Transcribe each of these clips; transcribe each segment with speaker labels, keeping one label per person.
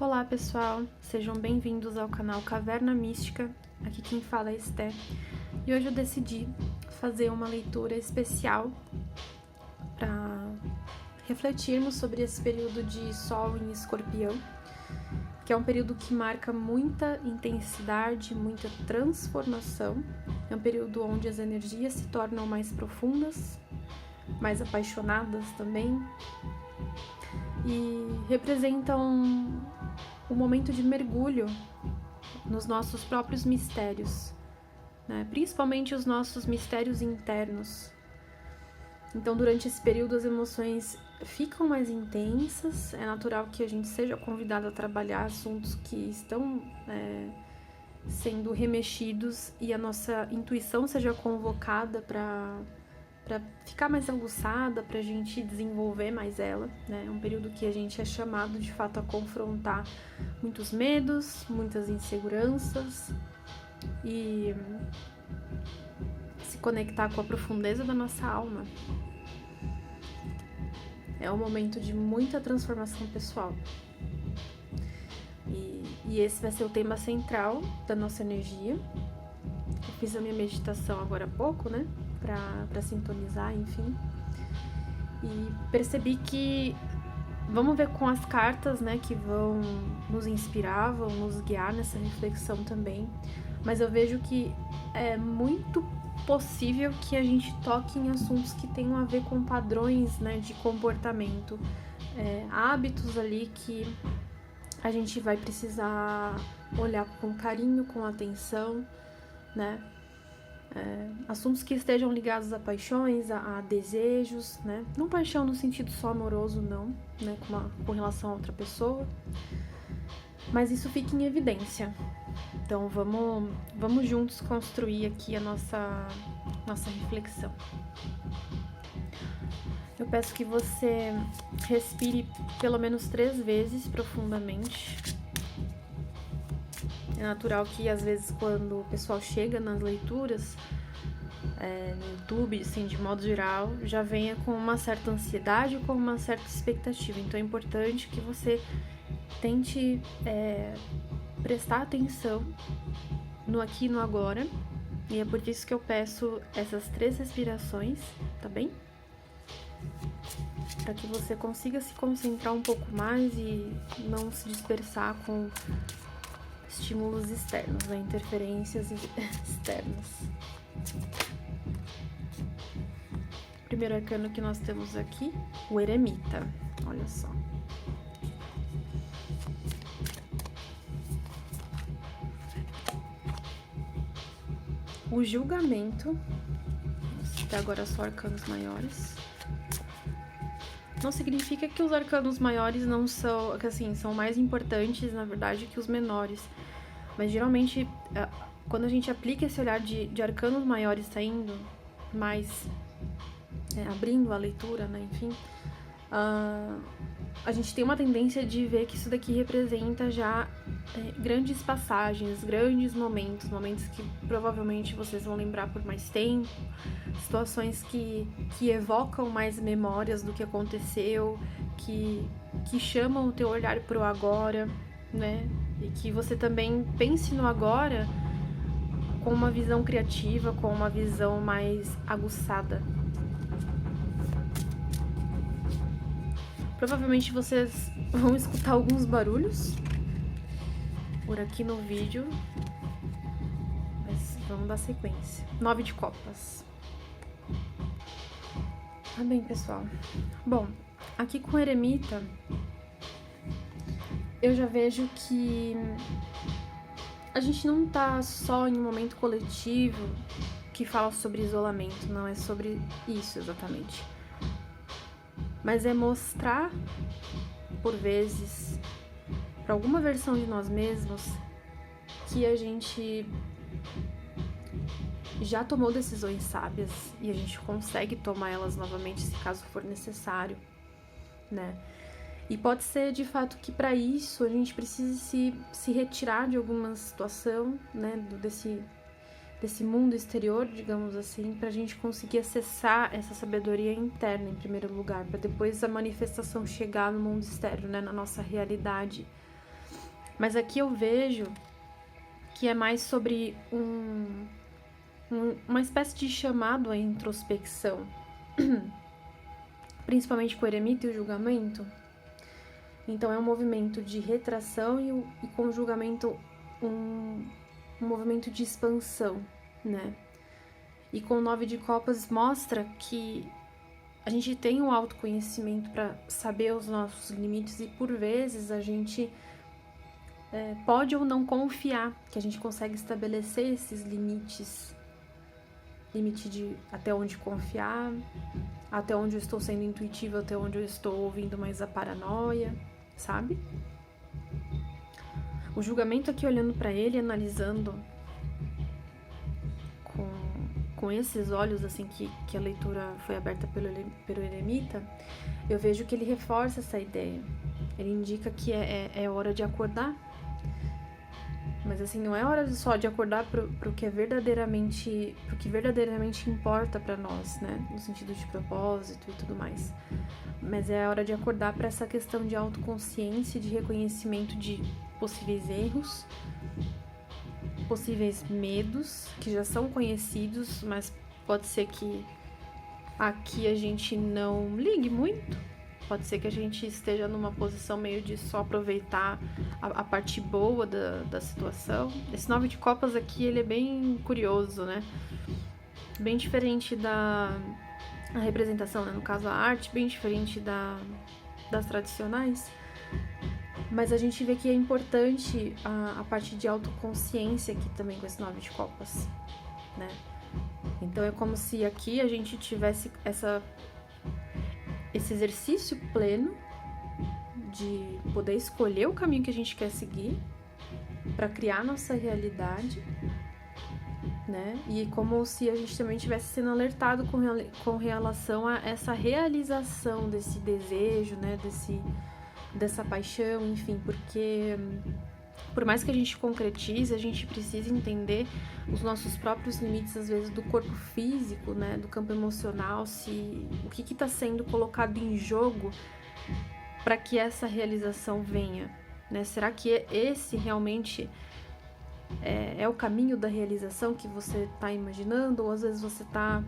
Speaker 1: Olá pessoal, sejam bem-vindos ao canal Caverna Mística, aqui quem fala é Esté, e hoje eu decidi fazer uma leitura especial para refletirmos sobre esse período de Sol em Escorpião, que é um período que marca muita intensidade, muita transformação, é um período onde as energias se tornam mais profundas, mais apaixonadas também, e representam um momento de mergulho nos nossos próprios mistérios, né? Principalmente os nossos mistérios internos. Então, durante esse período, as emoções ficam mais intensas, é natural que a gente seja convidado a trabalhar assuntos que estão sendo remexidos e a nossa intuição seja convocada para ficar mais aguçada, para a gente desenvolver mais ela, né? É um período que a gente é chamado de fato a confrontar muitos medos, muitas inseguranças e se conectar com a profundeza da nossa alma. É um momento de muita transformação pessoal. E esse vai ser o tema central da nossa energia. Eu fiz a minha meditação agora há pouco, né? Para sintonizar, enfim. E percebi que vamos ver com as cartas, né, que vão nos inspirar, vão nos guiar nessa reflexão também. Mas eu vejo que é muito possível que a gente toque em assuntos que tenham a ver com padrões, né, de comportamento, hábitos ali que a gente vai precisar olhar com carinho, com atenção, né? Assuntos que estejam ligados a paixões, a desejos, né? Não paixão no sentido só amoroso, não, né? Com relação a outra pessoa, mas isso fica em evidência. Então vamos juntos construir aqui a nossa reflexão. Eu peço que você respire pelo menos 3 vezes profundamente. É natural que, às vezes, quando o pessoal chega nas leituras, no YouTube, assim, de modo geral, já venha com uma certa ansiedade, com uma certa expectativa. Então, é importante que você tente prestar atenção no aqui e no agora. E é por isso que eu peço essas 3 respirações, tá bem? Para que você consiga se concentrar um pouco mais e não se dispersar com estímulos externos, né? Interferências externas. O primeiro arcano que nós temos aqui, o Eremita. Olha só. O Julgamento. Até agora só arcanos maiores. Não significa que os arcanos maiores não são, que assim, são mais importantes, na verdade, que os menores. Mas geralmente, quando a gente aplica esse olhar de arcanos maiores saindo mais, abrindo a leitura, né, enfim, a gente tem uma tendência de ver que isso daqui representa já grandes passagens, grandes momentos que provavelmente vocês vão lembrar por mais tempo, situações que evocam mais memórias do que aconteceu, que chamam o teu olhar pro agora, né? E que você também pense no agora com uma visão criativa, com uma visão mais aguçada. Provavelmente vocês vão escutar alguns barulhos por aqui no vídeo, mas vamos dar sequência. 9 de copas. Tá bem, pessoal. Bom, aqui com o Eremita, eu já vejo que a gente não tá só em um momento coletivo que fala sobre isolamento, não é sobre isso exatamente. Mas é mostrar, por vezes, para alguma versão de nós mesmos, que a gente já tomou decisões sábias e a gente consegue tomar elas novamente se caso for necessário, né? E pode ser, de fato, que para isso a gente precise se retirar de alguma situação, né, desse mundo exterior, digamos assim, para a gente conseguir acessar essa sabedoria interna em primeiro lugar, para depois a manifestação chegar no mundo externo, né, na nossa realidade. Mas aqui eu vejo que é mais sobre uma espécie de chamado à introspecção, principalmente com o eremita e o julgamento. Então é um movimento de retração e com o julgamento um movimento de expansão, né? E com o 9 de copas mostra que a gente tem um autoconhecimento para saber os nossos limites e por vezes a gente pode ou não confiar que a gente consegue estabelecer esses limites. Limite de até onde confiar, até onde eu estou sendo intuitiva, até onde eu estou ouvindo mais a paranoia, sabe? O julgamento aqui olhando para ele, analisando com esses olhos, assim, que a leitura foi aberta pelo eremita, eu vejo que ele reforça essa ideia. Ele indica que é hora de acordar. Mas assim, não é hora só de acordar pro que verdadeiramente importa para nós, né? No sentido de propósito e tudo mais. Mas é a hora de acordar para essa questão de autoconsciência, de reconhecimento de possíveis erros, possíveis medos, que já são conhecidos, mas pode ser que aqui a gente não ligue muito. Pode ser que a gente esteja numa posição meio de só aproveitar a parte boa da situação. Esse 9 de copas aqui, ele é bem curioso, né? Bem diferente da representação, né? No caso, a arte, bem diferente das tradicionais. Mas a gente vê que é importante a parte de autoconsciência aqui também com esse 9 de copas, né? Então é como se aqui a gente tivesse esse exercício pleno de poder escolher o caminho que a gente quer seguir para criar nossa realidade, né? E como se a gente também estivesse sendo alertado com relação a essa realização desse desejo, né? Dessa paixão, enfim, porque por mais que a gente concretize, a gente precisa entender os nossos próprios limites, às vezes, do corpo físico, né, do campo emocional, o que está sendo colocado em jogo para que essa realização venha, né? Será que esse realmente é o caminho da realização que você está imaginando? Ou às vezes você está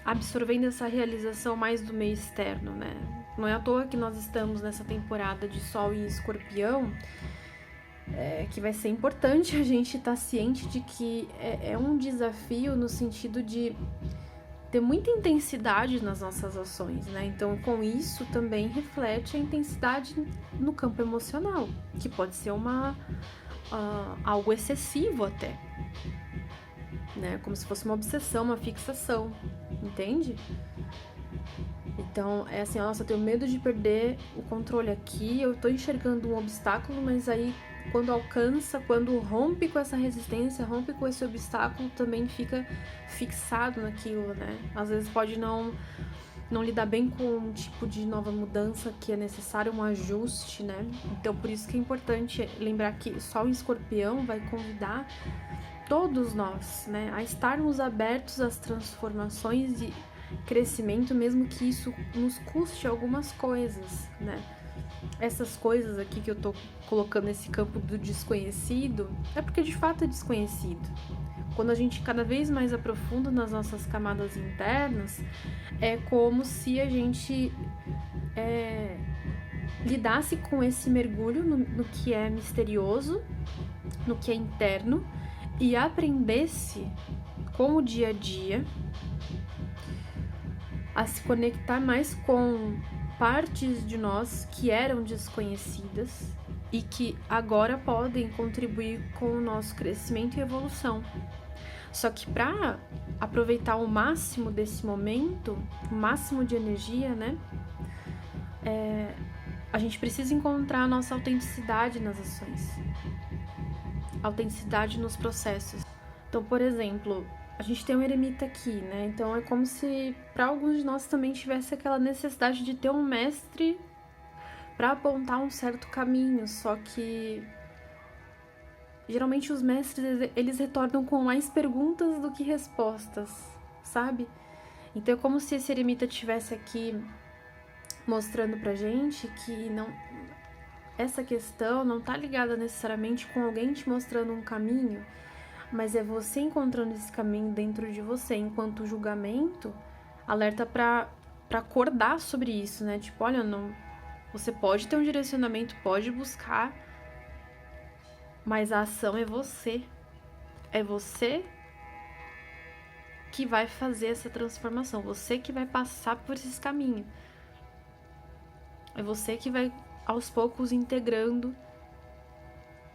Speaker 1: absorvendo essa realização mais do meio externo, né? Não é à toa que nós estamos nessa temporada de Sol em Escorpião, que vai ser importante a gente estar ciente de que é um desafio no sentido de ter muita intensidade nas nossas ações, né? Então, com isso também reflete a intensidade no campo emocional, que pode ser algo excessivo até, né? Como se fosse uma obsessão, uma fixação, entende? Então, é assim, nossa, eu tenho medo de perder o controle aqui, eu tô enxergando um obstáculo, mas aí quando rompe com essa resistência, rompe com esse obstáculo, também fica fixado naquilo, né? Às vezes pode não lidar bem com um tipo de nova mudança que é necessário, um ajuste, né? Então, por isso que é importante lembrar que Sol em Escorpião vai convidar todos nós, né, a estarmos abertos às transformações e crescimento, mesmo que isso nos custe algumas coisas, né? Essas coisas aqui que eu tô colocando nesse campo do desconhecido, é porque de fato é desconhecido. Quando a gente cada vez mais aprofunda nas nossas camadas internas, é como se a gente lidasse com esse mergulho no que é misterioso, no que é interno, e aprendesse com o dia a dia a se conectar mais com partes de nós que eram desconhecidas e que agora podem contribuir com o nosso crescimento e evolução. Só que para aproveitar o máximo desse momento, o máximo de energia, né? A gente precisa encontrar a nossa autenticidade nas ações, autenticidade nos processos. Então, por exemplo, a gente tem um eremita aqui, né? Então é como se para alguns de nós também tivesse aquela necessidade de ter um mestre para apontar um certo caminho, só que geralmente os mestres, eles retornam com mais perguntas do que respostas, sabe? Então é como se esse eremita estivesse aqui mostrando pra gente que essa questão não tá ligada necessariamente com alguém te mostrando um caminho, mas é você encontrando esse caminho dentro de você, enquanto o julgamento alerta pra acordar sobre isso, né? Tipo, olha, não, você pode ter um direcionamento, pode buscar, mas a ação é você. É você que vai fazer essa transformação, você que vai passar por esse caminho. É você que vai, aos poucos, integrando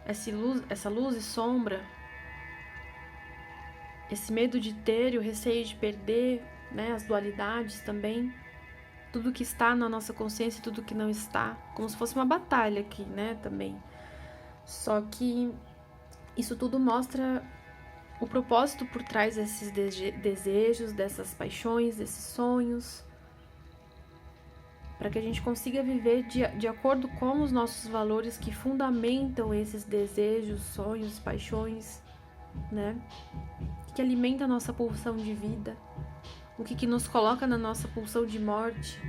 Speaker 1: essa luz e sombra, esse medo de ter e o receio de perder, né, as dualidades também, tudo que está na nossa consciência e tudo que não está, como se fosse uma batalha aqui, né, também. Só que isso tudo mostra o propósito por trás desses desejos, dessas paixões, desses sonhos, para que a gente consiga viver de acordo com os nossos valores que fundamentam esses desejos, sonhos, paixões, né? O que alimenta a nossa pulsão de vida, o que nos coloca na nossa pulsão de morte.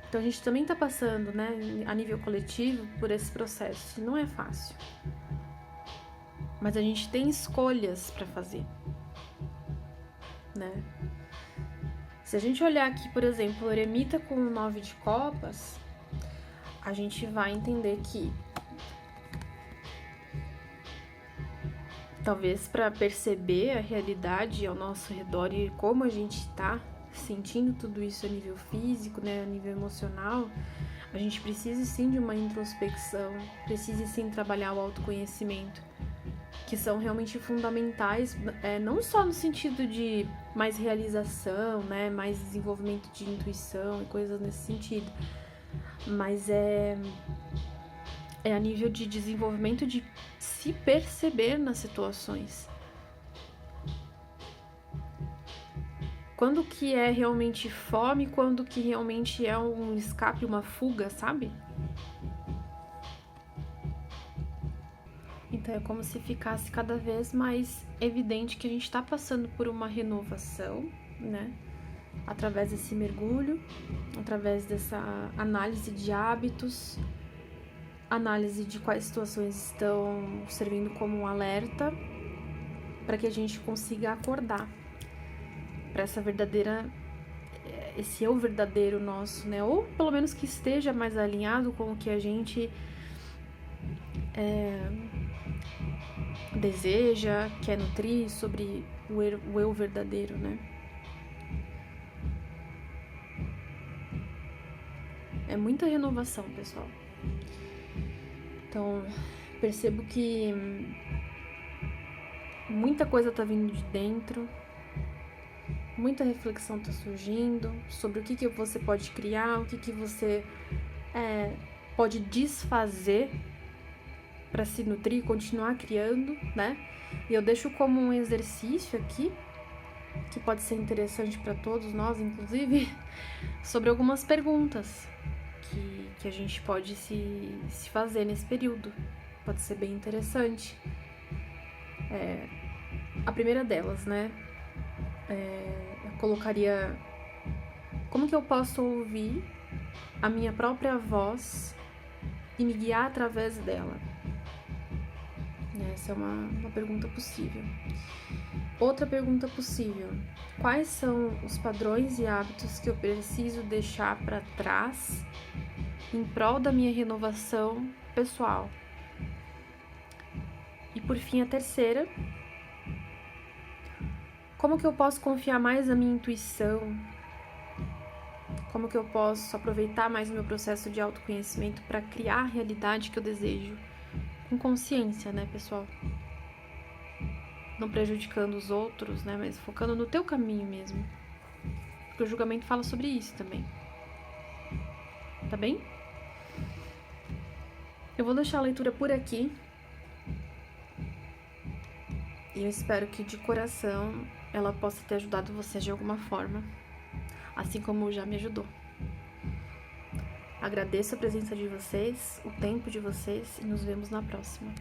Speaker 1: Então a gente também está passando, né, a nível coletivo, por esse processo. E não é fácil. Mas a gente tem escolhas para fazer, né? Se a gente olhar aqui, por exemplo, o eremita com o 9 de copas, a gente vai entender que talvez para perceber a realidade ao nosso redor e como a gente está sentindo tudo isso a nível físico, né, a nível emocional, a gente precisa sim de uma introspecção, precisa sim trabalhar o autoconhecimento, que são realmente fundamentais, não só no sentido de mais realização, né, mais desenvolvimento de intuição e coisas nesse sentido, mas é a nível de desenvolvimento de se perceber nas situações. Quando que é realmente fome, quando que realmente é um escape, uma fuga, sabe? Então é como se ficasse cada vez mais evidente que a gente está passando por uma renovação, né? Através desse mergulho, através dessa análise de hábitos, análise de quais situações estão servindo como um alerta, para que a gente consiga acordar para esse eu verdadeiro nosso, né? Ou pelo menos que esteja mais alinhado com o que a gente deseja, quer nutrir sobre o eu verdadeiro, né? É muita renovação, pessoal. Então, percebo que muita coisa tá vindo de dentro, muita reflexão tá surgindo sobre o que você pode criar, o que você pode desfazer para se nutrir e continuar criando, né? E eu deixo como um exercício aqui, que pode ser interessante para todos nós, inclusive, sobre algumas perguntas que a gente pode se fazer nesse período. Pode ser bem interessante. A primeira delas, né? Eu colocaria: como que eu posso ouvir a minha própria voz e me guiar através dela? Essa é uma pergunta possível. Outra pergunta possível: quais são os padrões e hábitos que eu preciso deixar para trás em prol da minha renovação pessoal? E por fim, a terceira: como que eu posso confiar mais na minha intuição? Como que eu posso aproveitar mais o meu processo de autoconhecimento para criar a realidade que eu desejo? Com consciência, né, pessoal? Não prejudicando os outros, né, mas focando no teu caminho mesmo. Porque o julgamento fala sobre isso também. Tá bem? Eu vou deixar a leitura por aqui. E eu espero que de coração ela possa ter ajudado vocês de alguma forma, assim como já me ajudou. Agradeço a presença de vocês, o tempo de vocês e nos vemos na próxima.